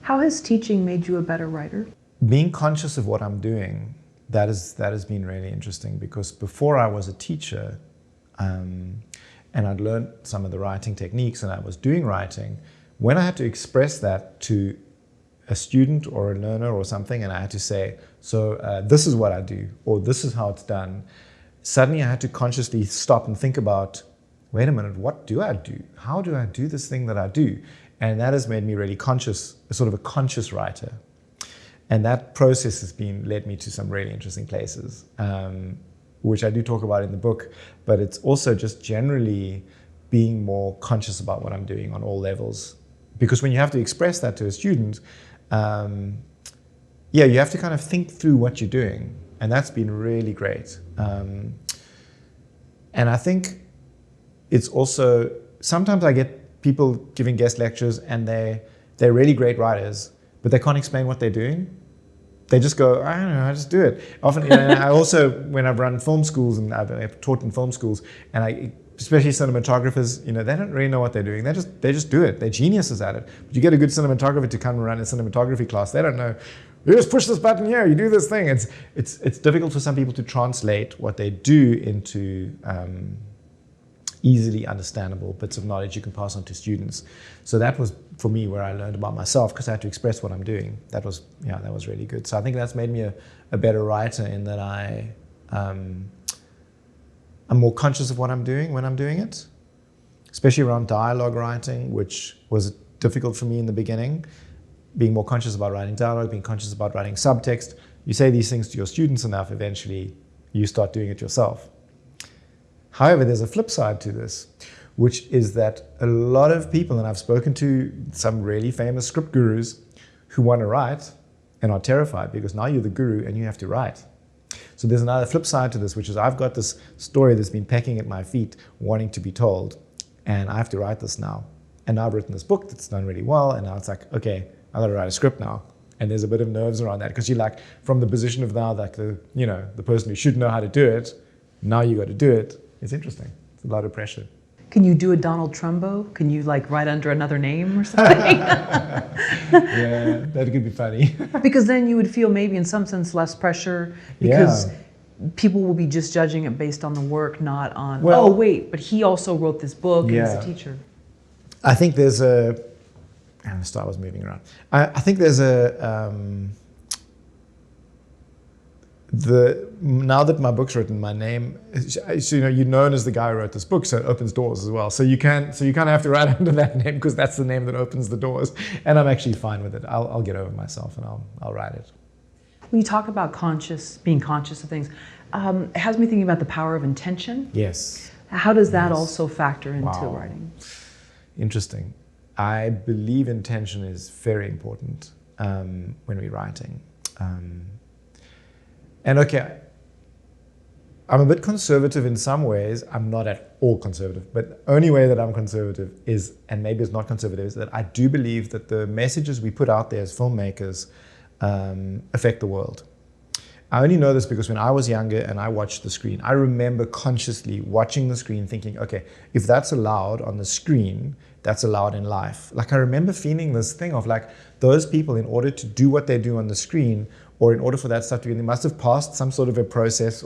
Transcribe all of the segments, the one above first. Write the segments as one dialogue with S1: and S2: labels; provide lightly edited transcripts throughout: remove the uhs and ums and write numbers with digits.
S1: How has teaching made you a better writer?
S2: Being conscious of what I'm doing, that has been really interesting, because before I was a teacher, and I'd learned some of the writing techniques and I was doing writing, when I had to express that to a student or a learner or something, and I had to say, so this is what I do, or this is how it's done, suddenly I had to consciously stop and think about, wait a minute, what do I do? How do I do this thing that I do? And that has made me really conscious, sort of a conscious writer. And that process has led me to some really interesting places, which I do talk about in the book, but it's also just generally being more conscious about what I'm doing on all levels. Because when you have to express that to a student, yeah, you have to kind of think through what you're doing. And that's been really great. And I think it's also, sometimes I get people giving guest lectures and they're really great writers, but they can't explain what they're doing. They just go, I don't know, I just do it. Often, you know, I also, when I've run film schools and I've taught in film schools, and especially cinematographers, you know, they don't really know what they're doing. They just do it. They're geniuses at it. But you get a good cinematographer to come and run a cinematography class, they don't know. You just push this button here, you do this thing. It's difficult for some people to translate what they do into easily understandable bits of knowledge you can pass on to students. So that was, for me, where I learned about myself, because I had to express what I'm doing. That was really good. So I think that's made me a better writer, in that I'm more conscious of what I'm doing when I'm doing it, especially around dialogue writing, which was difficult for me in the beginning. Being more conscious about writing dialogue, being conscious about writing subtext. You say these things to your students enough, eventually you start doing it yourself. However, there's a flip side to this, which is that a lot of people, and I've spoken to some really famous script gurus who want to write and are terrified, because now you're the guru and you have to write. So there's another flip side to this, which is I've got this story that's been pecking at my feet, wanting to be told, and I have to write this now. And now I've written this book that's done really well, and now it's like, okay, I've got to write a script now. And there's a bit of nerves around that, because you're like, from the position of now, like the person who should know how to do it, now you got to do it. It's interesting. It's a lot of pressure.
S1: Can you do a Donald Trumbo? Can you like write under another name or something?
S2: Yeah, that could be funny.
S1: Because then you would feel maybe in some sense less pressure, because people will be just judging it based on the work, not on, oh wait, but he also wrote this book and he's a teacher.
S2: I think there's a, and the star was moving around. I think there's a, now that my book's written, my name, so, you know, you're known as the guy who wrote this book, so it opens doors as well. So you kind of have to write under that name, because that's the name that opens the doors. And I'm actually fine with it. I'll get over myself and I'll write it.
S1: When you talk about being conscious of things, it has me thinking about the power of intention.
S2: Yes.
S1: How does that also factor into writing?
S2: Interesting. I believe intention is very important when we're writing. And okay, I'm a bit conservative in some ways. I'm not at all conservative, but the only way that I'm conservative is, and maybe it's not conservative, is that I do believe that the messages we put out there as filmmakers affect the world. I only know this because when I was younger and I watched the screen, I remember consciously watching the screen thinking, okay, if that's allowed on the screen, that's allowed in life. Like, I remember feeling this thing of like, those people, in order to do what they do on the screen, or in order for that stuff to be, they must have passed some sort of a process,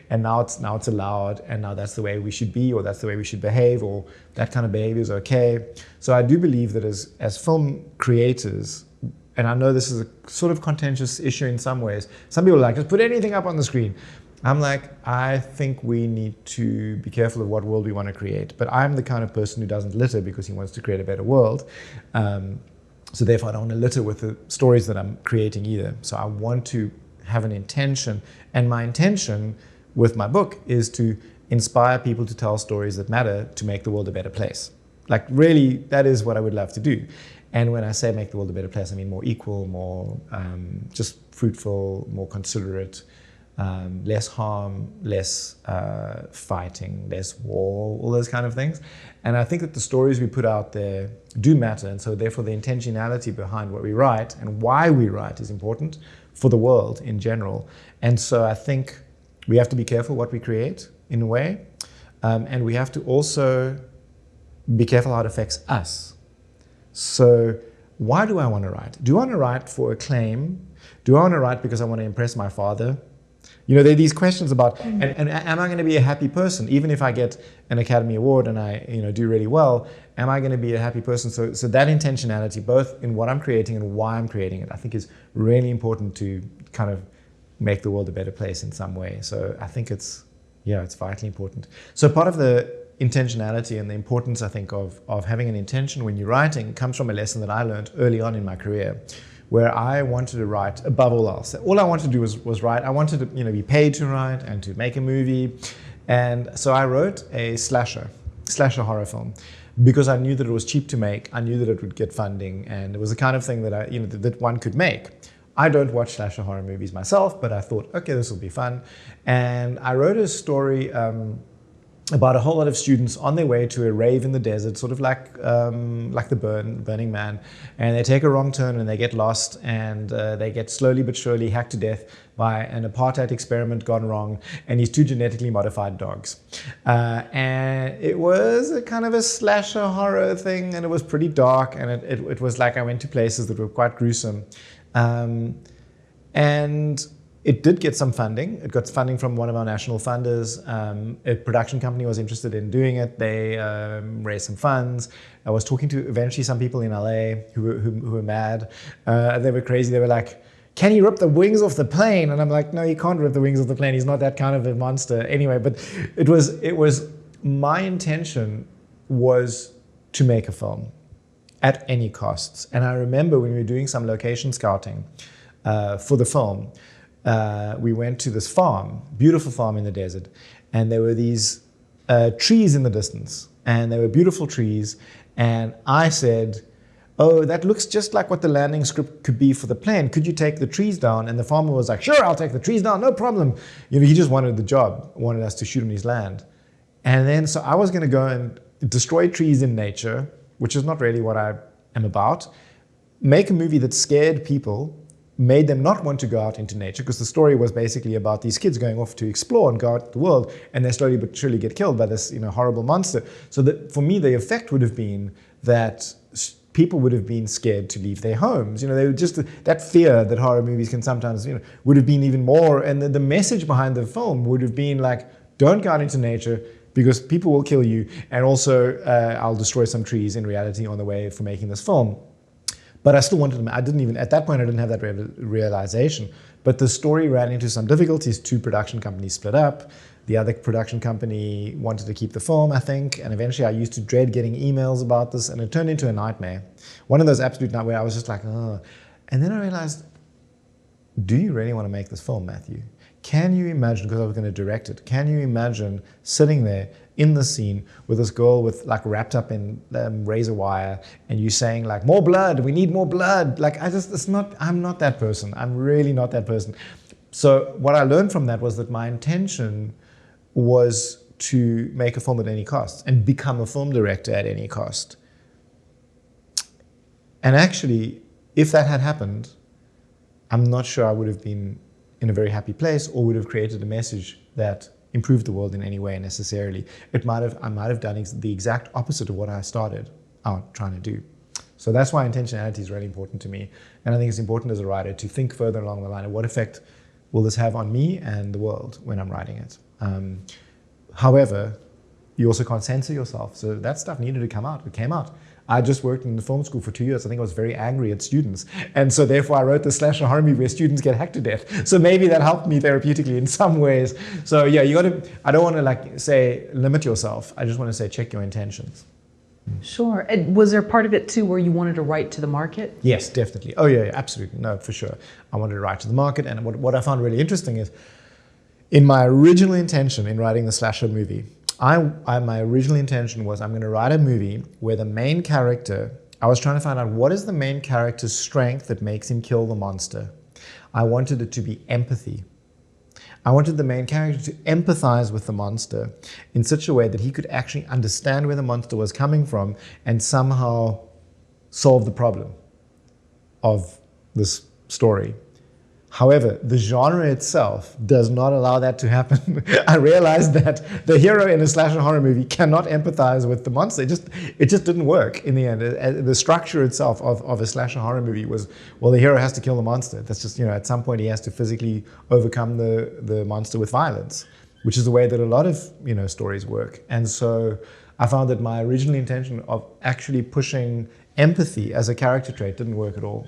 S2: and now it's allowed, and now that's the way we should be, or that's the way we should behave, or that kind of behavior is okay. So I do believe that as film creators, and I know this is a sort of contentious issue in some ways, some people are like, just put anything up on the screen. I'm like, I think we need to be careful of what world we want to create. But I'm the kind of person who doesn't litter because he wants to create a better world. So therefore, I don't want to litter with the stories that I'm creating either. So I want to have an intention. And my intention with my book is to inspire people to tell stories that matter, to make the world a better place. Like, really, that is what I would love to do. And when I say make the world a better place, I mean more equal, more just fruitful, more considerate, less harm, less fighting, less war, all those kind of things. And I think that the stories we put out there do matter, and so therefore the intentionality behind what we write and why we write is important for the world in general. And so I think we have to be careful what we create in a way, and we have to also be careful how it affects us. So why do I want to write? Do I want to write for acclaim? Do I want to write because I want to impress my father? You know, there are these questions about, and am I going to be a happy person? Even if I get an Academy Award and I, do really well, am I going to be a happy person? So that intentionality, both in what I'm creating and why I'm creating it, I think is really important to kind of make the world a better place in some way. So I think it's vitally important. So part of the intentionality and the importance, I think, of having an intention when you're writing comes from a lesson that I learned early on in my career, where I wanted to write above all else. All I wanted to do was write. I wanted to be paid to write and to make a movie. And so I wrote a slasher horror film, because I knew that it was cheap to make. I knew that it would get funding, and it was the kind of thing that that one could make. I don't watch slasher horror movies myself, but I thought, okay, this will be fun. And I wrote a story about a whole lot of students on their way to a rave in the desert, sort of like the Burning Man, and they take a wrong turn and they get lost, and they get slowly but surely hacked to death by an apartheid experiment gone wrong and these 2 genetically modified dogs. And it was a kind of a slasher horror thing, and it was pretty dark, and it was like I went to places that were quite gruesome. And it did get some funding. It got funding from one of our national funders. A production company was interested in doing it. They raised some funds. I was talking to eventually some people in LA who were mad. They were crazy. They were like, can he rip the wings off the plane? And I'm like, no, he can't rip the wings off the plane. He's not that kind of a monster. Anyway, but it was my intention was to make a film at any costs. And I remember when we were doing some location scouting for the film, we went to this farm, beautiful farm in the desert, and there were these trees in the distance, and they were beautiful trees, and I said, oh, that looks just like what the landing script could be for the plane. Could you take the trees down? And the farmer was like, sure, I'll take the trees down, no problem. He just wanted the job, wanted us to shoot on his land. And then, so I was going to go and destroy trees in nature, which is not really what I am about, make a movie that scared people, made them not want to go out into nature, because the story was basically about these kids going off to explore and go out the world, and they slowly but surely get killed by this horrible monster. So that for me, the effect would have been that people would have been scared to leave their homes. They were just that fear that horror movies can sometimes, would have been even more. And the message behind the film would have been like, don't go out into nature because people will kill you. And also, I'll destroy some trees in reality on the way for making this film. But I still wanted to, at that point, I didn't have that realization. But the story ran into some difficulties. 2 production companies split up. The other production company wanted to keep the film, I think. And eventually I used to dread getting emails about this, and it turned into a nightmare. One of those absolute nightmares where I was just like, oh. And then I realized, do you really want to make this film, Matthew? Can you imagine, because I was going to direct it, can you imagine sitting there in the scene with this girl with wrapped up in razor wire, and you saying like, more blood, we need more blood. Like, I'm not that person. I'm really not that person. So what I learned from that was that my intention was to make a film at any cost and become a film director at any cost. And actually, if that had happened, I'm not sure I would have been in a very happy place or would have created a message that improved the world in any way necessarily. I might have done the exact opposite of what I started out trying to do. So that's why intentionality is really important to me. And I think it's important as a writer to think further along the line of what effect will this have on me and the world when I'm writing it. However, you also can't censor yourself. So that stuff needed to come out. It came out. I just worked in the film school for 2 years. I think I was very angry at students. And so therefore I wrote the slasher horror movie where students get hacked to death. So maybe that helped me therapeutically in some ways. So yeah, I don't want to say limit yourself. I just want to say check your intentions.
S1: Sure. And was there part of it too where you wanted to write to the market?
S2: Yes, definitely. Oh yeah, absolutely. No, for sure. I wanted to write to the market. And what I found really interesting is in my original intention in writing the slasher movie, my original intention was I'm going to write a movie where the main character, I was trying to find out what is the main character's strength that makes him kill the monster. I wanted it to be empathy. I wanted the main character to empathize with the monster in such a way that he could actually understand where the monster was coming from and somehow solve the problem of this story. However, the genre itself does not allow that to happen. I realized that the hero in a slasher horror movie cannot empathize with the monster. It just didn't work in the end. The structure itself of a slasher horror movie was, well, the hero has to kill the monster. That's just, at some point he has to physically overcome the monster with violence, which is the way that a lot of, stories work. And so I found that my original intention of actually pushing empathy as a character trait didn't work at all.